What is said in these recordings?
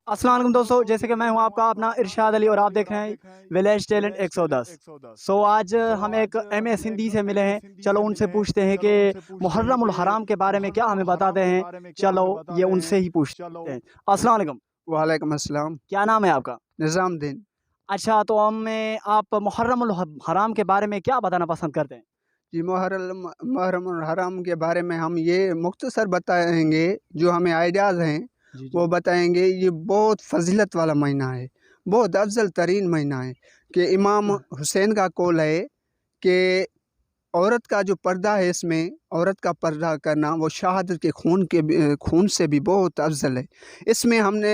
अस्सलाम वालेकुम दोस्तों, जैसे कि मैं हूं आपका अपना इरशाद अली और आप देख रहे हैं विलेज टैलेंट 110। आज हम एक एमए सिंधी से मिले हैं। चलो उनसे पूछते हैं कि मुहर्रम उल हराम के बारे में क्या हमें बताते हैं। चलो ये उनसे ही पूछते हैं। अस्सलाम वालेकुम। वालेकुम अस्सलाम। क्या नाम है आपका? निज़ामुद्दीन। अच्छा, तो हमें आप मुहर्रम उल हराम के बारे में क्या बताना पसंद करते हैं? जी, मुहर्रम और हराम के बारे में हम ये मुख्तसर बताएँगे, जो हमें आइडियाज़ हैं, जी जी। वो बताएँगे। ये बहुत फ़ज़ीलत वाला महीना है, बहुत अफ़ज़ल तरीन महीना है कि इमाम हुसैन का कौल है कि औरत का जो पर्दा है, इसमें औरत का पर्दा करना वो शहादत के खून से भी बहुत अफ़ज़ल है। इसमें हमने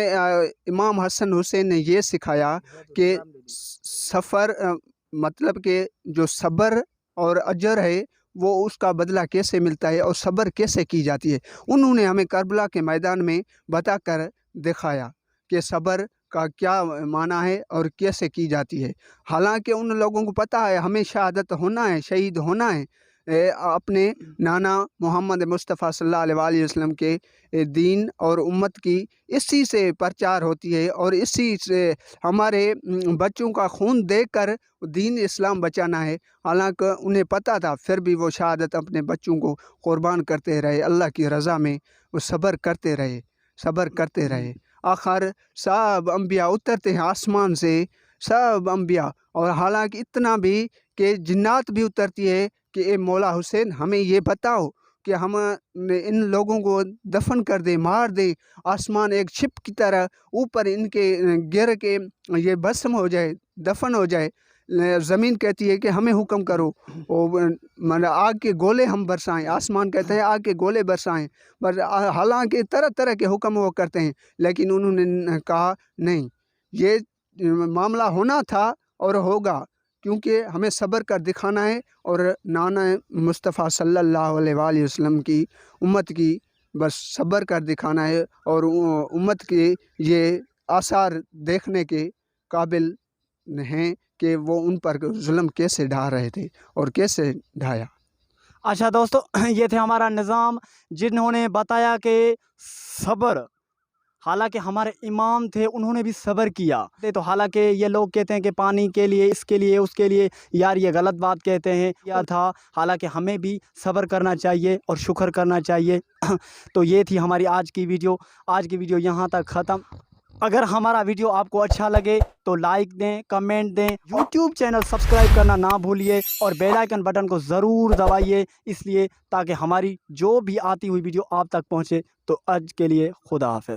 इमाम हसन हुसैन ने ये सिखाया कि सफ़र मतलब कि जो सब्र और अजर है, वो उसका बदला कैसे मिलता है और सब्र कैसे की जाती है। उन्होंने हमें करबला के मैदान में बताकर दिखाया कि सब्र का क्या माना है और कैसे की जाती है। हालांकि उन लोगों को पता है हमें शहादत होना है, शहीद होना है अपने नाना मोहम्मद मुस्तफ़ा सल्लल्लाहु अलैहि वसल्लम के दीन और उम्मत की इसी से प्रचार होती है और इसी से हमारे बच्चों का खून देकर दीन इस्लाम बचाना है। हालांकि उन्हें पता था, फिर भी वो शहादत अपने बच्चों को क़ुरबान करते रहे, अल्लाह की रज़ा में वो सब्र करते रहे, सब्र करते रहे। आखिर सब अम्बिया उतरते हैं आसमान से, सब अम्बिया, और हालांकि इतना भी कि जिन्नात भी उतरती है कि ए मौला हुसैन, हमें ये बताओ कि हम इन लोगों को दफन कर दें, मार दें, आसमान एक छिप की तरह ऊपर इनके गिर के ये भस्म हो जाए, दफन हो जाए। ज़मीन कहती है कि हमें हुक्म करो, मतलब आग के गोले हम बरसाएं। आसमान कहते हैं आग के गोले बरसाएं। पर हालांकि तरह तरह के हुक्म वो करते हैं, लेकिन उन्होंने कहा नहीं, ये मामला होना था और होगा, क्योंकि हमें सब्र कर दिखाना है और नाना मुस्तफ़ा सल्लल्लाहु अलैहि वसल्लम की उम्मत की बस सब्र कर दिखाना है और उम्मत के ये आसार देखने के काबिल हैं कि वो उन पर जुल्म कैसे ढा रहे थे और कैसे ढाया। अच्छा दोस्तों, ये थे हमारा निज़ाम जिन्होंने बताया कि सब्र, हालांकि हमारे इमाम थे उन्होंने भी सब्र किया। तो हालांकि ये लोग कहते हैं कि पानी के लिए, इसके लिए, उसके लिए, यार ये गलत बात कहते हैं। क्या था, हालांकि हमें भी सब्र करना चाहिए और शुक्र करना चाहिए। तो ये थी हमारी आज की वीडियो। आज की वीडियो यहाँ तक ख़त्म। अगर हमारा वीडियो आपको अच्छा लगे तो लाइक दें, कमेंट दें, यूट्यूब चैनल सब्सक्राइब करना ना भूलिए और बेल आइकन बटन को ज़रूर दबाइए, इसलिए ताकि हमारी जो भी आती हुई वीडियो आप तक पहुँचे। तो आज के लिए खुदा हाफ़िज़।